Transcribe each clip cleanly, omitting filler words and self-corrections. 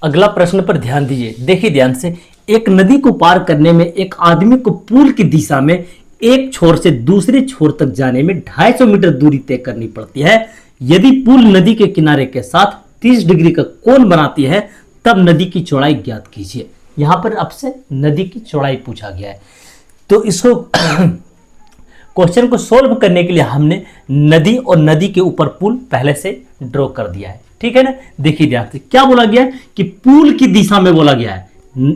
अगला प्रश्न पर ध्यान दीजिए, देखिए ध्यान से। एक नदी को पार करने में एक आदमी को पुल की दिशा में एक छोर से दूसरे छोर तक जाने में 250 मीटर दूरी तय करनी पड़ती है। यदि पुल नदी के किनारे के साथ 30 डिग्री का कोण बनाती है तब नदी की चौड़ाई ज्ञात कीजिए। यहां पर आपसे नदी की चौड़ाई पूछा गया है, तो इसको क्वेश्चन को सोल्व करने के लिए हमने नदी और नदी के ऊपर पुल पहले से ड्रॉ कर दिया है, ठीक है ना। देखिए ध्यान से क्या बोला गया है कि पुल की दिशा में बोला गया है,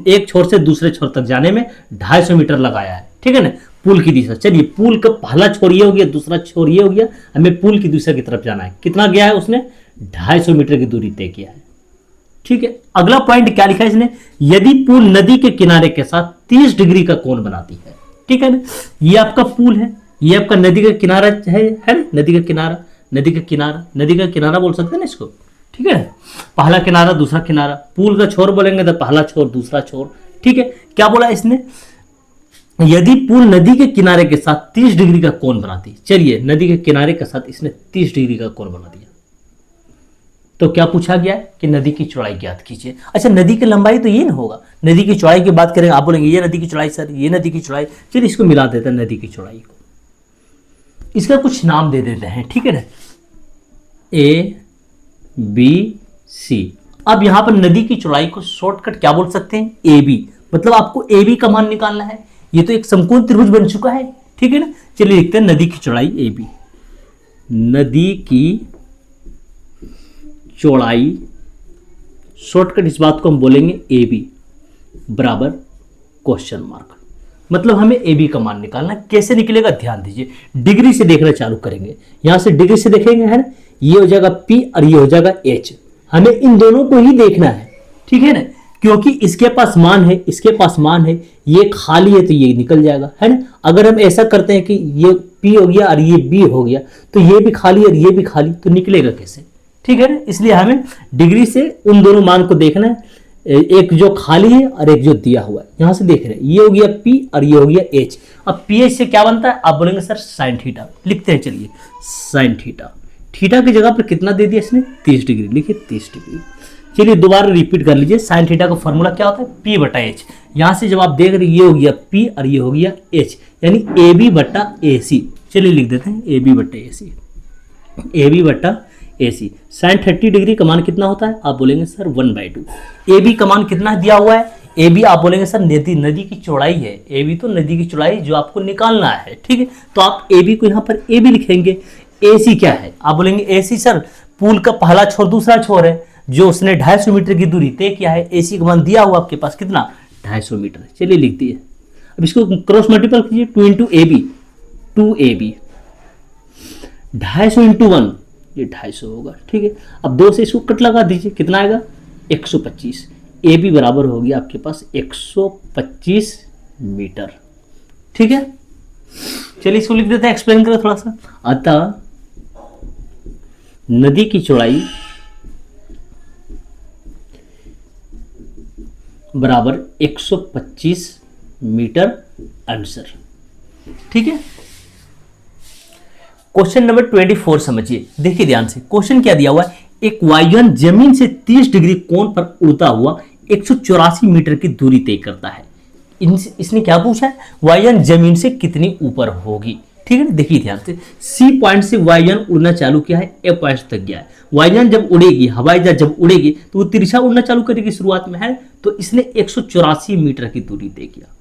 एक छोर से दूसरे छोर तक जाने में 250 मीटर लगाया है, ठीक है ना। पुल की दिशा, चलिए पुल का पहला छोर ये हो गया, दूसरा छोर ये हो गया, हमें पुल की दिशा की तरफ जाना है। कितना गया है उसने? 250 मीटर की दूरी तय किया है, ठीक है। अगला पॉइंट क्या लिखा है इसने? यदि पुल नदी के किनारे के साथ 30 डिग्री का कोण बनाती है, ठीक है ना। ये आपका पुल है, ये आपका नदी का किनारा है ना, नदी का किनारा, नदी का किनारा, नदी का किनारा बोल सकते हैं ना इसको, ठीक है। पहला किनारा दूसरा किनारा, पुल का छोर बोलेंगे तो पहला छोर दूसरा छोर, ठीक है। क्या बोला इसने? यदि पुल नदी के किनारे के साथ 30 डिग्री का कोण बनाती, चलिए नदी के किनारे के साथ इसने 30 डिग्री का कोण बना दिया, तो क्या पूछा गया है कि नदी की चौड़ाई ज्ञात कीजिए। अच्छा, नदी की लंबाई तो ये ना होगा, नदी की चौड़ाई की बात करेंगे, आप बोलेंगे ये नदी की चौड़ाई सर, ये नदी की चौड़ाई, चलिए इसको मिला देते हैं नदी की चौड़ाई को, इसका कुछ नाम दे देते हैं, ठीक है ना, ए बी सी। अब यहां पर नदी की चौड़ाई को शॉर्टकट क्या बोल सकते हैं? ए बी, मतलब आपको ए बी का मान निकालना है। ये तो एक समकोण त्रिभुज बन चुका है, ठीक है ना। चलिए लिखते हैं नदी की चौड़ाई ए बी, नदी की चौड़ाई, शॉर्टकट इस बात को हम बोलेंगे ए बी बराबर क्वेश्चन मार्क, मतलब हमें ए बी का मान निकालना है। कैसे निकलेगा ध्यान दीजिए, डिग्री से देखना चालू करेंगे, यहां से डिग्री से देखेंगे, है ना, ये हो जाएगा पी और ये हो जाएगा एच, हमें इन दोनों को ही देखना है, ठीक है ना, क्योंकि इसके पास मान है, इसके पास मान है, ये खाली है तो ये निकल जाएगा, है ना। अगर हम ऐसा करते हैं कि ये पी हो गया और ये बी हो गया तो ये भी खाली और ये भी खाली, तो निकलेगा कैसे, ठीक है ना। इसलिए हमें डिग्री से उन दोनों मान को देखना है, एक जो खाली है और एक जो दिया हुआ है, यहां से देख रहे हैं, ये हो गया पी और ये हो गया एच। अब पी एच से क्या बनता है? आप बोलेंगे सर साइन थीटा, लिखते हैं, चलिए साइन थीटा, थीटा की जगह पर कितना दे दिया इसने? 30 डिग्री, लिखिए 30 डिग्री। चलिए दोबारा रिपीट कर लीजिए, साइन थीटा का फॉर्मूला क्या होता है? पी बटा एच। यहां से जब आप देख रहे हैं ये हो गया पी और ये हो गया एच, यानी ए बी बटा ए सी। चलिए लिख देते हैं ए बी बटा ए सी, ए बी बटा ए सी। साइन 30 डिग्री का मान कितना होता है? आप बोलेंगे सर 1/2। ए बी का मान कितना दिया हुआ है? ए बी आप बोलेंगे सर नदी की चौड़ाई है, ए बी तो नदी की चौड़ाई जो आपको निकालना है, ठीक है। तो आप ए बी को यहाँ पर ए बी लिखेंगे। ए सी क्या है? आप बोलेंगे ए सी सर पुल का पहला छोर दूसरा छोर है, जो उसने 250 मीटर की दूरी तय किया है, ए सी का मान दिया हुआ आपके पास कितना? 250 मीटर। चलिए लिख दिए, अब इसको क्रॉस मल्टीपल कीजिए, 2 into A B, 2 A B, 250 into 1, ये 250 होगा, ठीक है। अब 2 से इसको कट लगा दीजिए, कितना आएगा? 125। ए बी बराबर हो गया आपके पास 125 मीटर, ठीक है। चलिए इसको लिख देते हैं, एक्सप्लेन करें थोड़ा सा। अतः नदी की चौड़ाई बराबर 125 मीटर आंसर, ठीक है। क्वेश्चन नंबर 24 समझिए, देखिए ध्यान से। क्वेश्चन क्या दिया हुआ है? एक वायुयान जमीन से 30 डिग्री कोण पर उड़ता हुआ 184 मीटर की दूरी तय करता है। इसने क्या पूछा है? वायुयान जमीन से कितनी ऊपर होगी, ठीक है। देखिए ध्यान से, सी पॉइंट से वायुयान उड़ना चालू किया है, ए पॉइंट तक गया है। वायुयान जब उड़ेगी, हवाई जहाज जब उड़ेगी तो वो तिरछा उड़ना चालू करेगी शुरुआत में, है, तो इसने 184 मीटर की दूरी तय किया।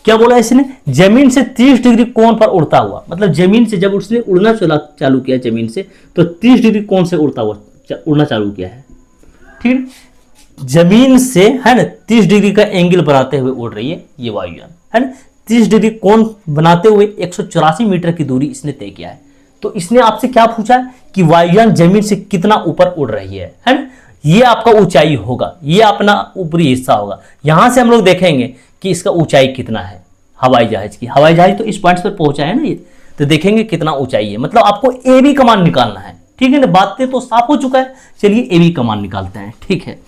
क्या बोला इसने? जमीन से 30 डिग्री कोण पर उड़ता हुआ, मतलब जमीन से जब उसने उड़ना चालू किया जमीन से, तो 30 डिग्री कोण से उड़ता हुआ उड़ना चालू किया है, ठीक है। जमीन से, है ना, 30 डिग्री का एंगल बनाते हुए उड़ रही है ये वायुयान, है ना। 30 डिग्री कोण बनाते हुए 184 मीटर की दूरी इसने तय किया है। तो इसने आपसे क्या पूछा कि वायुयान जमीन से कितना ऊपर उड़ रही है ना। ये आपका ऊंचाई होगा, ये अपना ऊपरी हिस्सा होगा। यहां से हम लोग देखेंगे कि इसका ऊंचाई कितना है हवाई जहाज की। हवाई जहाज तो इस पॉइंट पर पहुंचा है ना ये, तो देखेंगे कितना ऊंचाई है, मतलब आपको ए बी का मान निकालना है, ठीक है ना। बातें तो साफ हो चुका है, चलिए ए बी का मान निकालते हैं, ठीक है।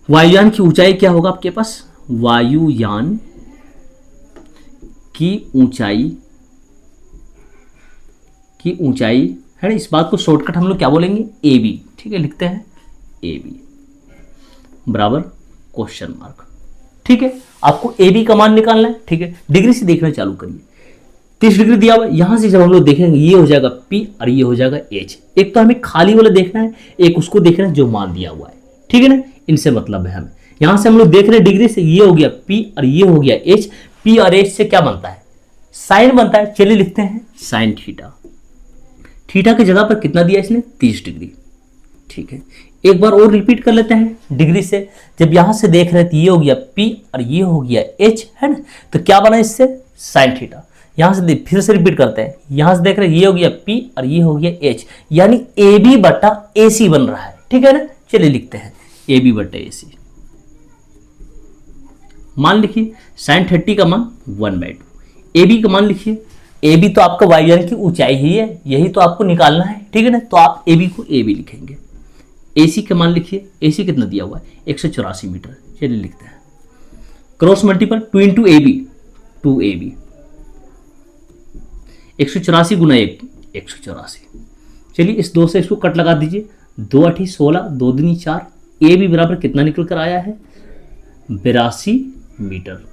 वायुयान की ऊंचाई क्या होगा आपके पास? वायुयान की ऊंचाई है ना, इस बात को शॉर्टकट हम लोग क्या बोलेंगे? ए बी, ठीक है, लिखते हैं ए बी। बराबर क्वेश्चन मार्क। ठीक है, आपको ए बी का मान निकालना है। ठीक है, डिग्री से देखना चालू करिए। 30 डिग्री दिया हुआ है, यहां से जब हम लोग देखेंगे ये हो जाएगा P और ये हो जाएगा H। एक तो हमें खाली वाला देखना है, एक उसको देखना है जो मान दिया हुआ है। ठीक है ना, इनसे मतलब है हमें। यहां से हम लोग देख रहे हैं डिग्री से, ये हो गया P और ये हो गया H। P और H से क्या बनता है? साइन बनता है। चलिए लिखते हैं साइन थीटा। थीटा की जगह पर कितना दिया इसने? 30 डिग्री। ठीक है, एक बार और रिपीट कर लेते हैं डिग्री से। जब यहां से देख रहे थे ये हो गया P और ये हो गया H, है ना, तो क्या बना इससे? Sine theta. यहां से फिर से रिपीट करते हैं, यहां से देख रहे हैं ये हो गया P और ये हो गया H, यानी AB बटा AC बन रहा है। ठीक है ना, चलिए लिखते हैं AB बटा AC। मान लिखिए साइन 30 का मान 1/2। AB का मान लिखिए, AB तो आपका वायुयान की ऊंचाई ही है, यही तो आपको निकालना है। ठीक है ना, तो आप AB को AB लिखेंगे। AC का मान लिखिए, AC कितना दिया हुआ है? 184 मीटर। चलिए लिखते हैं cross multiple 2 into AB, 2AB। 184 गुना 1, 184। चलिए इस 2 से इसको कट लगा दीजिए, 2 8 16, 2 दूनी 4। ए बी बराबर कितना निकल कर आया है? 82 मीटर।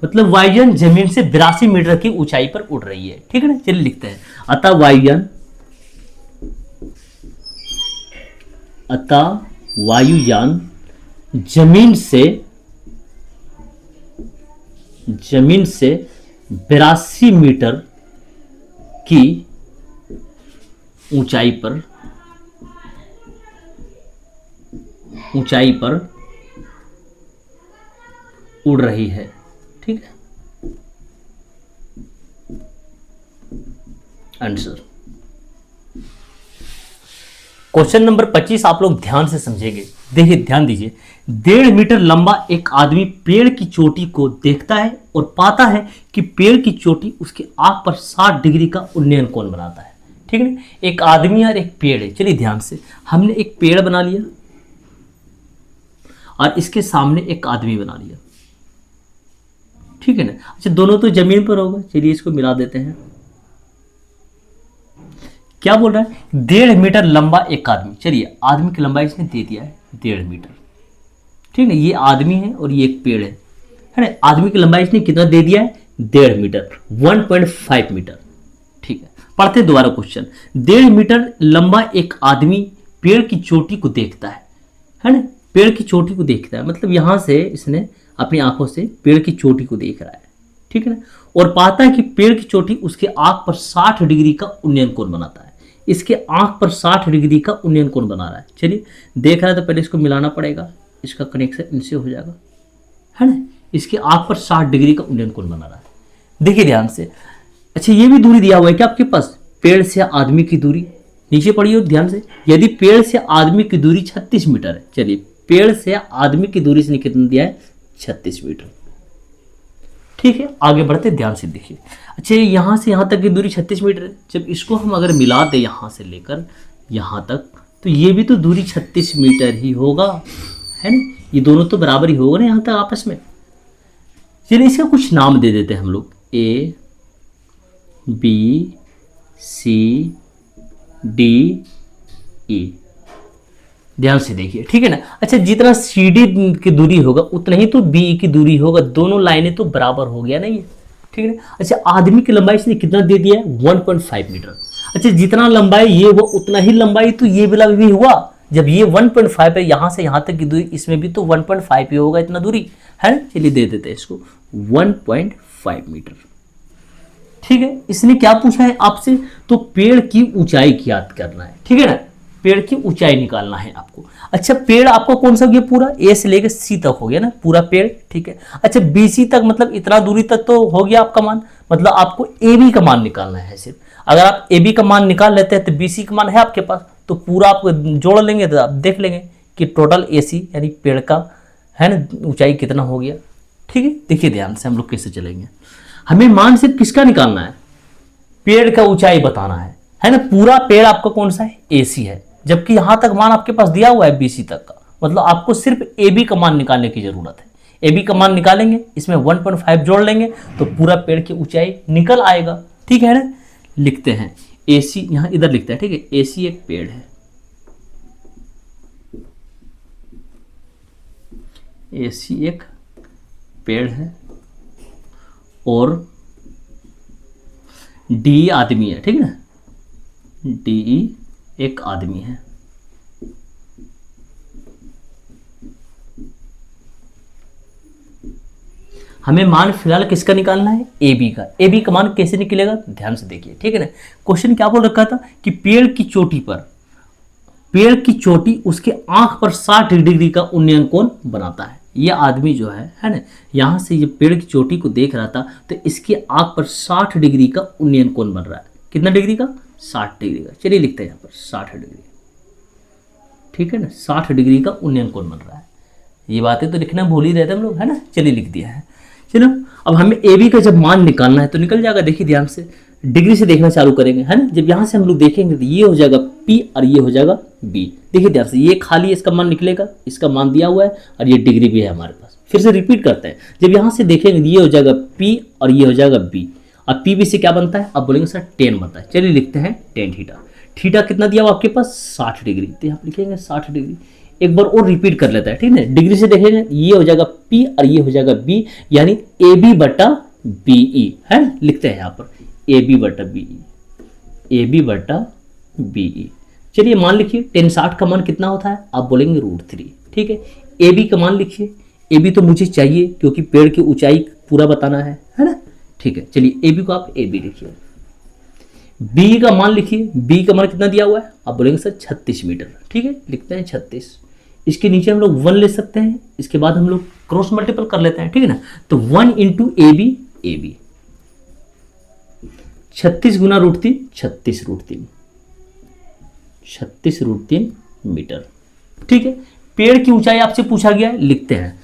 मतलब वायुयान जमीन से 82 मीटर की ऊंचाई पर उड़ रही है। ठीक है ना, चलिए लिखते हैं अतः वायुयान जमीन से 82 मीटर की ऊंचाई पर उड़ रही है। ठीक है, आंसर। क्वेश्चन नंबर 25 आप लोग ध्यान से समझेंगे। देखिए, ध्यान दीजिए। 1.5 मीटर लंबा एक आदमी पेड़ की चोटी को देखता है और पाता है कि पेड़ की चोटी उसके आंख पर 60 डिग्री का उन्नयन कोण बनाता है। ठीक है ना, एक आदमी और एक पेड़ है। चलिए ध्यान से, हमने एक पेड़ बना लिया और इसके सामने एक आदमी बना लिया। ठीक है ना, अच्छा दोनों तो जमीन पर होगा। चलिए इसको मिला देते हैं। क्या बोल रहा है? 1.5 मीटर लंबा एक आदमी। चलिए आदमी की लंबाई इसने दे दिया है 1.5 मीटर। ठीक है, ये आदमी है और ये एक पेड़ है ना। आदमी की लंबाई इसने कितना दे दिया है? 1.5 मीटर, 1.5 मीटर। ठीक है, पढ़ते हैं दोबारा क्वेश्चन। 1.5 मीटर लंबा एक आदमी पेड़ की चोटी को देखता है ना। पेड़ की चोटी को देखता है मतलब यहां से इसने अपनी आंखों से पेड़ की चोटी को देख रहा है। ठीक है ना, और पाता है कि पेड़ की चोटी उसके आंख पर 60 डिग्री का उन्नयन कोण बनाता है। इसके आंख पर 60 डिग्री का उन्नयन कोण बना रहा है। चलिए देख रहा है तो पहले इसको मिलाना पड़ेगा, इसका कनेक्शन इनसे हो जाएगा, है ना। इसके आंख पर 60 डिग्री का उन्नयन कोण बना रहा है। देखिए ध्यान से। अच्छा ये भी दूरी दिया हुआ है क्या आपके पास? पेड़ से आदमी की दूरी नीचे पड़ी हो ध्यान से। यदि पेड़ से आदमी की दूरी 36 मीटर है, चलिए पेड़ से आदमी की दूरी से कितना दिया है? 36 मीटर। ठीक है, आगे बढ़ते ध्यान से देखिए। अच्छा यहां से यहां तक की दूरी 36 मीटर है। जब इसको हम अगर मिला दें यहां से लेकर यहां तक, तो ये भी तो दूरी 36 मीटर ही होगा, है ना। ये दोनों तो बराबर ही होगा ना यहां तक आपस में। चलिए इसका कुछ नाम दे देते हैं हम लोग, A B C D E. ध्यान से देखिए, ठीक है ना। अच्छा जितना सी डी की दूरी होगा उतना ही तो बी की दूरी होगा। दोनों लाइनें तो बराबर हो गया ना ये, ठीक है ना। अच्छा आदमी की लंबाई इसने कितना दे दिया है? 1.5 मीटर। अच्छा जितना लंबाई ये हुआ उतना ही लंबाई तो ये वाला भी हुआ। जब ये 1.5 है यहां से यहां तक की दूरी, इसमें भी तो 1.5 ही होगा इतना दूरी, है ना। चलिए दे देते हैं इसको 1.5 मीटर। ठीक है, इसने क्या पूछा है आपसे? तो पेड़ की ऊंचाई की याद करना है, ठीक है ना। पेड़ की ऊंचाई निकालना है आपको। अच्छा पेड़ आपको कौन सा हो गया? पूरा ए से लेकर सी तक हो गया ना, पूरा पेड़, ठीक है। अच्छा बी सी तक मतलब इतना दूरी तक तो हो गया आपका मान। मतलब आपको ए बी का मान निकालना है सिर्फ। अगर आप ए बी का मान निकाल लेते हैं तो बी सी का मान है आपके पास, तो पूरा आप जोड़ लेंगे तो आप देख लेंगे कि टोटल ए सी यानी पेड़ का, है ना, ऊंचाई कितना हो गया। ठीक है, देखिए ध्यान से हम लोग कैसे चलेंगे। हमें मान सिर्फ किसका निकालना है? पेड़ का ऊंचाई बताना है ना। पूरा पेड़ आपका कौन सा है? ए सी है, जबकि यहां तक मान आपके पास दिया हुआ है बीसी तक का। मतलब आपको सिर्फ ए बी का मान निकालने की जरूरत है। ए बी का मान निकालेंगे, इसमें 1.5 जोड़ लेंगे तो पूरा पेड़ की ऊंचाई निकल आएगा, ठीक है ना। लिखते हैं ए सी, यहां इधर लिखते हैं, ठीक है। ए सी एक पेड़ है, AC एक पेड़ है और DE आदमी है, ठीक है ना, DE एक आदमी है। हमें मान फिलहाल किसका निकालना है, AB का। AB का मान कैसे निकलेगा, ध्यान से देखिए, ठीक है ना। क्वेश्चन क्या बोल रखा था कि पेड़ की चोटी उसके आंख पर 60 डिग्री का उन्नयन कोण बनाता है। ये आदमी जो है ना, यहां से ये पेड़ की चोटी को देख रहा था तो इसकी आंख पर 60 डिग्री का उन्नयन कोण बन रहा है। कितना डिग्री का, 60 डिग्री का। चलिए लिखते हैं यहाँ पर 60 डिग्री, ठीक है ना, 60 डिग्री का उन्नयन कोण बन रहा है। ये बातें तो लिखना भूल ही रहते हम लोग, है ना। चलिए लिख दिया है। चलो अब हमें AB का जब मान निकालना है तो निकल जाएगा। देखिए ध्यान से, डिग्री से देखना चालू करेंगे, है ना। जब यहाँ से हम लोग देखेंगे तो ये हो जाएगा P और ये हो जाएगा B। देखिए ध्यान से, ये खाली इसका मान निकलेगा, इसका मान दिया हुआ है और ये डिग्री भी है हमारे पास। फिर से रिपीट करते हैं, जब यहाँ से देखेंगे ये हो जाएगा P और ये हो जाएगा B। अब PB से क्या बनता है, अब बोलेंगे सर tan बनता है। चलिए लिखते हैं tan थीटा। थीटा कितना दिया हुआ आपके पास, 60 डिग्री, तो यहाँ लिखेंगे 60 डिग्री। एक बार और रिपीट कर लेता है, ठीक है। डिग्री से देखेंगे ये हो जाएगा P और ये हो जाएगा B, यानी AB बटा BE, है ना। लिखते हैं यहाँ पर AB बटा BE, AB बटा BE। चलिए मान लिखिए, tan 60 का मान कितना होता है, आप बोलेंगे √3, ठीक है। AB का मान लिखिए, AB तो मुझे चाहिए क्योंकि पेड़ की ऊंचाई पूरा बताना है ना, ठीक है। चलिए AB को आप AB लिखिए। B का मान लिखिए, B का मान कितना दिया हुआ है, आप बोलेंगे सर 36 मीटर, ठीक है। लिखते हैं 36। इसके नीचे हम लोग 1 ले सकते हैं, इसके बाद हम लोग क्रॉस मल्टीपल कर लेते हैं, ठीक है ना। तो 1 इंटू AB, 36 गुना √3, 36 √3 मीटर, ठीक है। पेड़ की ऊंचाई आपसे पूछा गया है, लिखते हैं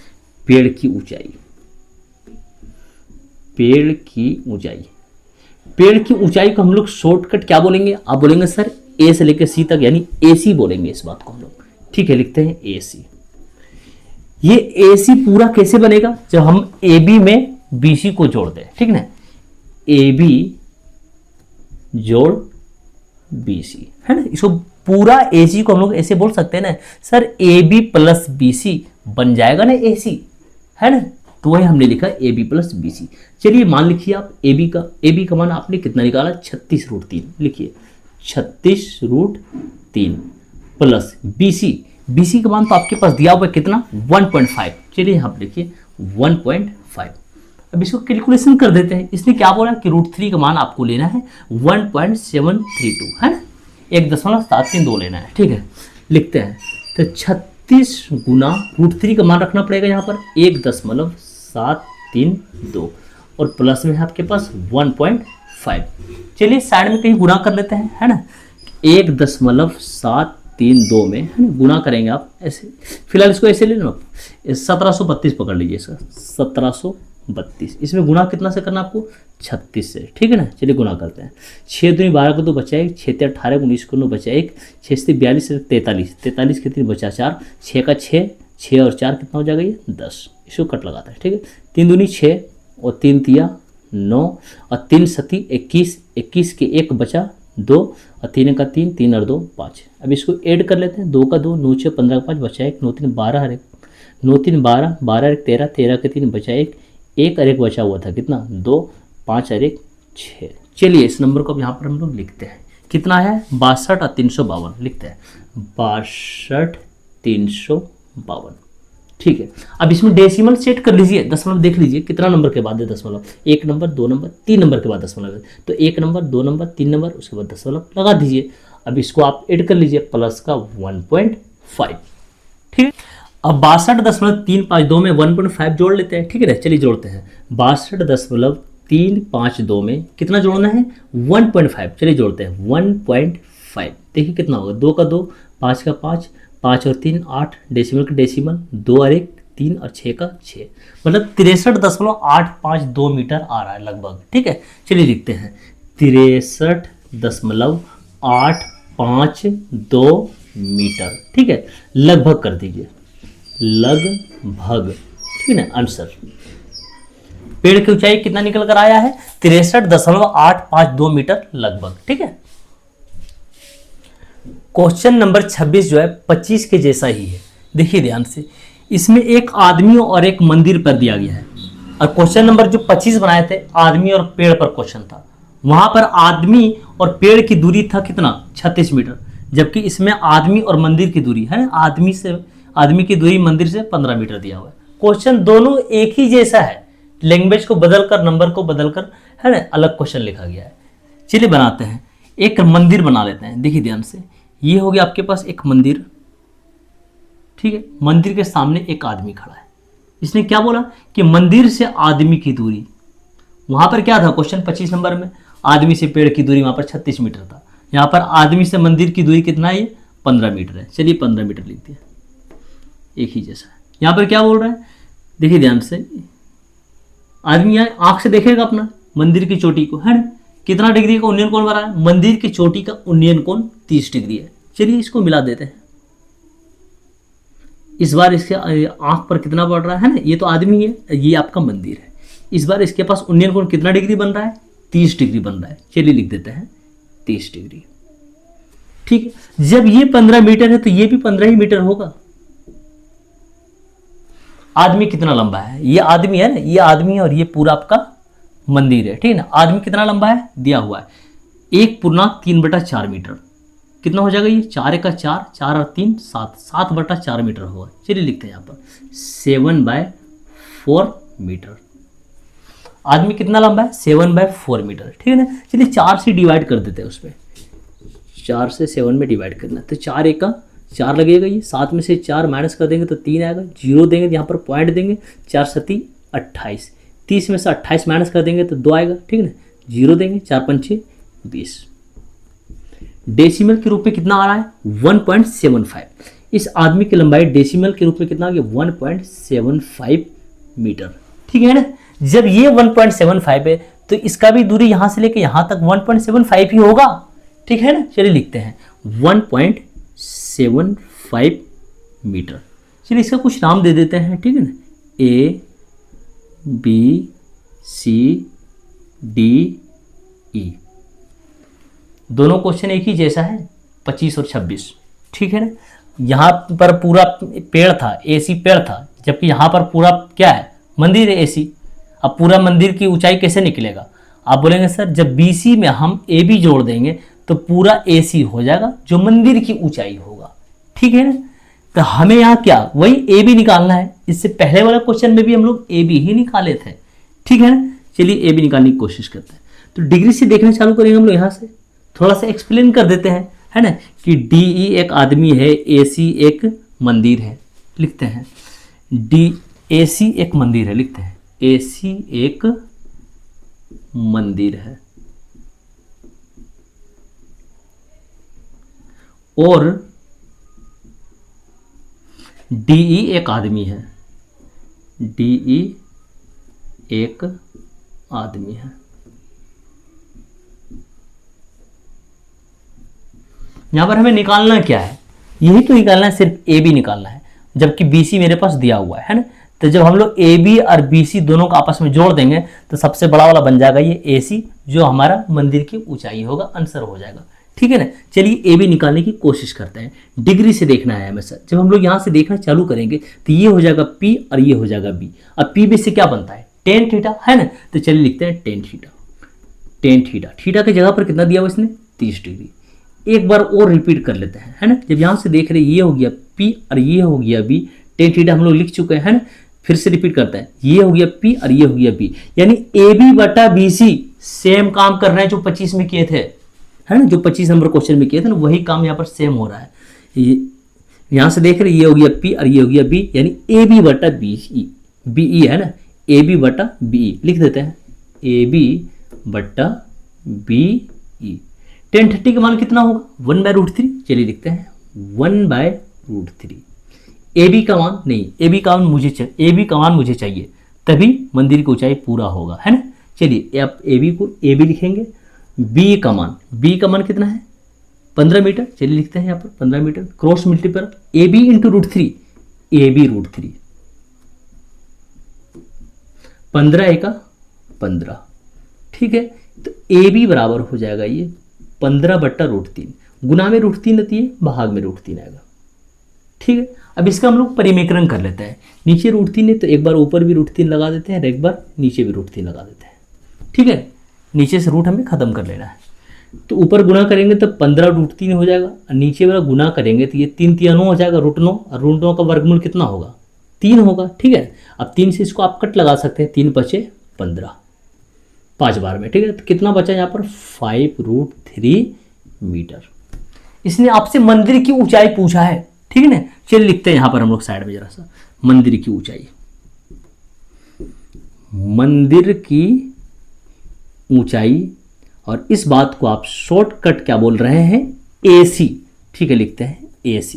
पेड़ की ऊंचाई। पेड़ की ऊंचाई को हम लोग शॉर्टकट क्या बोलेंगे, आप बोलेंगे सर A से लेकर C तक, यानी AC बोलेंगे इस बात को हम लोग, ठीक है। लिखते हैं AC। ये AC पूरा कैसे बनेगा, जब हम AB में BC को जोड़ दें, ठीक ना। AB जोड़ BC, है ना। इसको पूरा AC को हम लोग ऐसे बोल सकते हैं ना, सर AB प्लस BC बन जाएगा ना AC, है ना। तो वही हमने लिखा AB प्लस BC। चलिए मान लिखिए आप AB का मान आपने कितना निकाला, 36 √3। लिखिए 36 √3 प्लस BC का मान तो आपके पास दिया हुआ है कितना, 1.5। चलिए यहाँ पर लिखिए 1.5। अब इसको कैलकुलेशन कर देते हैं। इसने क्या बोला कि √3 का मान आपको लेना है 1.732, है ना, 1.732 लेना है, ठीक है। लिखते हैं तो 36 गुना √3 का मान रखना पड़ेगा यहाँ पर 1.732 और प्लस में है आपके पास 1.5। चलिए साइड में कहीं गुना कर लेते हैं, है ना। 1.732 में, है ना, गुना करेंगे आप ऐसे। फिलहाल इसको ऐसे ले लो, 1732 पकड़ लीजिए इसका, 1732। इसमें गुना कितना से करना आपको, 36 से, ठीक है ना। चलिए गुना करते हैं। 6 दूनी 12 को 2 बचा 1, 6 × 18 19 को 9 बचा 1, 6 से 42 43, 43 के 3 बचा 4, 6 का 6, 6 और 4 कितना हो जाएगा ये 10। इसको कट लगाता है, ठीक है। 3 दूनी 6 और 3 तिया 9 और 3 सती 21, 21 के 1 बचा 2 और 3 का 3, 3 और 2 5। अब इसको ऐड कर लेते हैं, 2 का 2 9 6 15 का 5 बचा 1, 9 3 12 और 1, 9 3 12, 12 1 13, 13 के 3 बचा 1, 1 और 1 बचा हुआ था कितना 2, 5 और 1 6। चलिए इस नंबर को अब यहाँ पर हम लोग लिखते हैं, कितना है 62 और 352। लिखते हैं 62 352, ठीक है। अब इसमें डेसिमल सेट कर लीजिए, दशमलव देख लीजिए कितना नंबर के बाद है दशमलव, 1 नंबर 2 नंबर 3 नंबर के बाद दशमलव है, तो 1 नंबर 2 नंबर 3 नंबर उसके बाद दशमलव लगा दीजिए। अब इसको आप ऐड कर लीजिए प्लस का 1.5, ठीक है। अब 62.352 में 1.5 जोड़ लेते हैं, ठीक है ना। चलिए जोड़ते हैं 62.352 में कितना जोड़ना है 1.5। चलिए जोड़ते हैं 1.5। देखिए कितना होगा, 2 का 2, 5 का 5, 5 और 3 8, डेसिमल का डेसिमल 2 और 1 3 और 6 का 6, मतलब 63.852 मीटर आ रहा है लगभग, ठीक है। चलिए लिखते हैं 63.852 मीटर, ठीक है। लगभग कर दीजिए, लगभग, ठीक है ना। आंसर पेड़ की ऊंचाई कितना निकल कर आया है 63.852 मीटर लगभग, ठीक है। क्वेश्चन नंबर 26 जो है 25 के जैसा ही है। देखिए ध्यान से, इसमें एक आदमी और एक मंदिर पर दिया गया है। और क्वेश्चन नंबर जो 25 बनाए थे, आदमी और पेड़ पर क्वेश्चन था। वहां पर आदमी और पेड़ की दूरी था कितना, 36 मीटर, जबकि इसमें आदमी और मंदिर की दूरी है ना, आदमी की दूरी मंदिर से 15 मीटर दिया हुआ है। क्वेश्चन दोनों एक ही जैसा है, लैंग्वेज को बदलकर, नंबर को बदलकर, है ना, अलग क्वेश्चन लिखा गया है। चलिए बनाते हैं, एक मंदिर बना लेते हैं। देखिए ध्यान से, ये हो गया आपके पास एक मंदिर, ठीक है। मंदिर के सामने एक आदमी खड़ा है। इसने क्या बोला कि मंदिर से आदमी की दूरी, वहां पर क्या था क्वेश्चन 25 नंबर में, आदमी से पेड़ की दूरी वहां पर 36 मीटर था। यहाँ पर आदमी से मंदिर की दूरी कितना है, ये 15 मीटर है। चलिए 15 मीटर लिख दिया, एक ही जैसा है। यहाँ पर क्या बोल रहा है, देखिए ध्यान से, आदमी यहाँ आंख से देखेगा अपना मंदिर की चोटी को, है ना, कितना डिग्री का उन्नयन कोण बना है, मंदिर की चोटी का उन्नयन कोण 30 डिग्री है। चलिए इसको मिला देते हैं। इस बार इसके आंख पर कितना पड़ रहा है ना, ये तो आदमी है, ये आपका मंदिर है। इस बार इसके पास उन्नयन कोण कितना डिग्री बन रहा है, 30 डिग्री बन रहा है। चलिए लिख देते हैं 30 डिग्री, ठीक है। जब ये 15 मीटर है तो ये भी 15 ही मीटर होगा। आदमी कितना लंबा है, ये आदमी है ना, ये आदमी है और ये पूरा आपका मंदिर है, ठीक है ना। आदमी कितना लंबा है दिया हुआ है, 1/3/4 मीटर। कितना हो जाएगा ये, 4 × 4, 4 और 3 7, 7/4 मीटर होगा। चलिए लिखते हैं यहाँ पर 7/4 मीटर। आदमी कितना लंबा है, 7/4 मीटर, ठीक है ना। चलिए 4 से डिवाइड कर देते हैं, उसमें 4 से 7 में डिवाइड करना, तो 4 × 4 लगेगा, ये 7 में से 4 माइनस कर देंगे तो 3 आएगा, 0 देंगे यहाँ पर पॉइंट देंगे, 4 7 28, 30 में से 28 माइनस कर देंगे तो 2 आएगा, ठीक है ना, 0 देंगे, 4 5 20। डेसिमल के रूप में कितना आ रहा है, 1.75। इस आदमी की लंबाई डेसिमल के रूप में कितना आ गया, 1.75 मीटर, ठीक है ना। जब ये 1.75 है तो इसका भी दूरी यहां से लेके यहां तक 1.75 ही होगा, ठीक है ना। चलिए लिखते हैं 1.75 मीटर। चलिए इसका कुछ नाम दे देते हैं, ठीक है ना, A B C D E। दोनों क्वेश्चन एक ही जैसा है, 25 और 26, ठीक है ना। यहाँ पर पूरा पेड़ था, AC पेड़ था, जबकि यहाँ पर पूरा क्या है, मंदिर है AC। अब पूरा मंदिर की ऊंचाई कैसे निकलेगा, आप बोलेंगे सर जब BC में हम AB जोड़ देंगे तो पूरा AC हो जाएगा जो मंदिर की ऊंचाई होगा, ठीक है ना। तो हमें यहाँ क्या, वही AB निकालना है। इससे पहले वाला क्वेश्चन में भी हम लोग AB ही निकाले थे, ठीक है ना। चलिए AB निकालने की कोशिश करते हैं। तो डिग्री से देखना चालू करेंगे हम लोग, यहाँ से थोड़ा सा एक्सप्लेन कर देते हैं, है ना, कि DE एक आदमी है, AC एक मंदिर है। लिखते हैं AC एक मंदिर है, लिखते हैं AC एक मंदिर है, और DE एक आदमी है, DE एक आदमी है। यहां पर हमें निकालना क्या है, यही तो निकालना है, सिर्फ AB निकालना है, जबकि BC मेरे पास दिया हुआ है ना। तो जब हम लोग AB और BC दोनों को आपस में जोड़ देंगे तो सबसे बड़ा वाला बन जाएगा ये AC, जो हमारा मंदिर की ऊंचाई होगा, आंसर हो जाएगा, ठीक है ना। चलिए AB निकालने की कोशिश करते हैं। डिग्री से देखना है हमेशा। जब हम लोग यहाँ से देखना चालू करेंगे तो ये हो जाएगा P और ये हो जाएगा B। अब P B से क्या बनता है, tan थीटा, है ना। तो चलिए लिखते हैं tan theta. tan theta, theta की जगह पर कितना दिया हुआ इसने, 30 डिग्री। एक बार और रिपीट कर लेते हैं, है ना। जब यहाँ से देख रहे ये हो गया P और ये हो गया B, tan थीटा हम लोग लिख चुके हैं, है ना। फिर से रिपीट करते हैं, ये हो गया P और ये हो गया B, यानी AB/BC सेम काम कर रहे हैं जो 25 में किए थे, है ना। जो 25 नंबर क्वेश्चन में किए थे ना, वही काम यहाँ पर सेम हो रहा है। यहाँ से देख रहे ये हो गया P और ये हो गया B, यानी AB/BE, BE है ना, AB/BE लिख देते हैं, AB/BE। tan 30 का मान कितना होगा, 1/√3। चलिए लिखते हैं 1/√3। AB का मान नहीं, AB का मान मुझे चाहिए, तभी मंदिर की ऊंचाई पूरा होगा, है ना। चलिए आप AB को AB लिखेंगे। B का मान कितना है, 15 मीटर। चलिए लिखते हैं यहाँ पर 15 metre, cross multiply AB × √3, AB√3, 15 × 15, ठीक है। तो AB बराबर हो जाएगा ये 15/√3, गुना में √3 आती है, भाग में √3 आएगा, ठीक है। अब इसका हम लोग परिमेकरण कर लेते हैं। नीचे √3 है तो एक बार ऊपर भी √3 लगा देते हैं और एक बार नीचे भी √3 लगा देते हैं। ठीक है, नीचे से रूट हमें खत्म कर लेना है। तो ऊपर गुना करेंगे तो 15 √3 हो जाएगा और नीचे वाला गुना करेंगे तो ये 3 × 9 हो जाएगा √9 और √9 का वर्गमूल कितना होगा 3 होगा। ठीक है, अब 3 से इसको आप कट लगा सकते हैं, 3 × 5 = 15 5 बार में। ठीक है, तो कितना बचा यहाँ पर 5√3 मीटर। इसने आपसे मंदिर की ऊंचाई पूछा है। ठीक है ना, चलिए लिखते हैं यहाँ पर हम लोग साइड में जरा सा मंदिर की ऊंचाई। मंदिर की ऊंचाई, और इस बात को आप शॉर्टकट क्या बोल रहे हैं AC। ठीक है, लिखते हैं AC।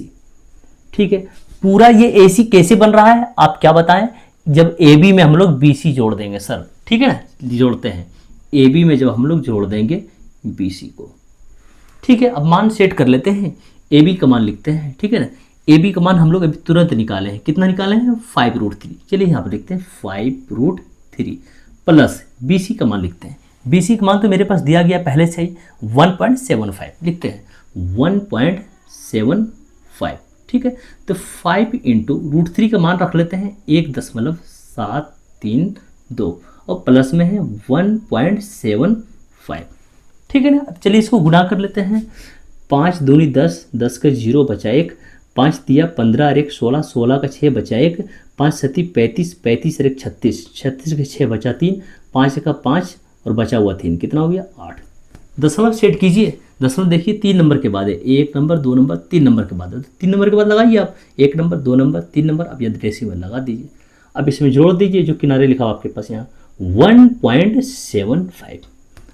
ठीक है, पूरा ये AC कैसे बन रहा है आप क्या बताएं, जब AB में हम लोग BC जोड़ देंगे सर। ठीक है ना, जोड़ते हैं AB में जब हम लोग जोड़ देंगे BC को। ठीक है, अब मान सेट कर लेते हैं, AB का मान लिखते हैं। ठीक है ना, AB का मान हम लोग अभी तुरंत निकाले हैं, कितना निकाले हैं 5√3। चलिए यहाँ पर लिखते हैं 5√3 प्लस BC का मान लिखते हैं। BC का मान तो मेरे पास दिया गया पहले से ही 1.75, लिखते हैं 1.75। ठीक है, तो 5 × √3 का मान रख लेते हैं 1.732 और प्लस में है 1.75। ठीक है ना, अब चलिए इसको गुना कर लेते हैं। 5 दूनी 10, 10 का 0 बचा 1, 5 तिया 15 और 1 16, 16 का 6 बचा 1, 5 सती 35, 35 और 1 36, 36 का 6 बचा 3, 5 का 5 और बचा हुआ 3, कितना हो गया 8। दशमलव सेट कीजिए, दशमलव देखिए 3 नंबर के बाद है, 1 नंबर 2 नंबर 3 नंबर के बाद है, तो 3 नंबर के बाद लगाइए आप 1 नंबर 2 नंबर 3 नंबर, अब यदि डेसिमल लगा दीजिए। अब इसमें जोड़ दीजिए जो किनारे लिखा हुआ आपके पास यहाँ 1.75।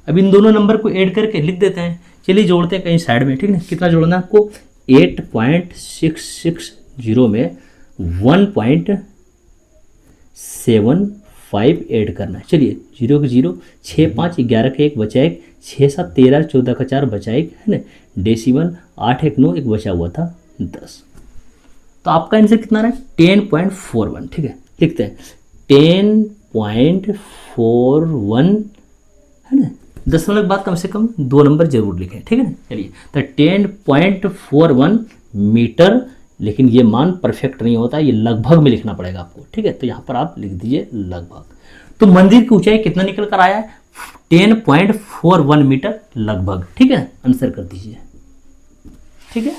अब इन दोनों नंबर को ऐड करके लिख देते हैं। चलिए जोड़ते हैं कहीं साइड में। ठीक है, कितना जोड़ना है आपको 8.660 में 1.75 ऐड करना है। चलिए 0 का 0, 6 5 11 का 1 बचा 1, 6 7 13 14 का 4 बचा 1 है ना, डेसिमल 8 1 9 1 बचा हुआ था 10। तो आपका आंसर कितना रहा 10.41। ठीक है, लिखते हैं 10.41 है ना, दशमलव के बाद कम से कम 2 नंबर जरूर लिखें। ठीक है ना, चलिए तो 10.41 मीटर, लेकिन ये मान परफेक्ट नहीं होता, ये लगभग में लिखना पड़ेगा आपको। ठीक है, तो यहाँ पर आप लिख दीजिए लगभग। तो मंदिर की ऊंचाई कितना निकल कर आया है 10.41 मीटर लगभग। ठीक है, आंसर कर दीजिए। ठीक है।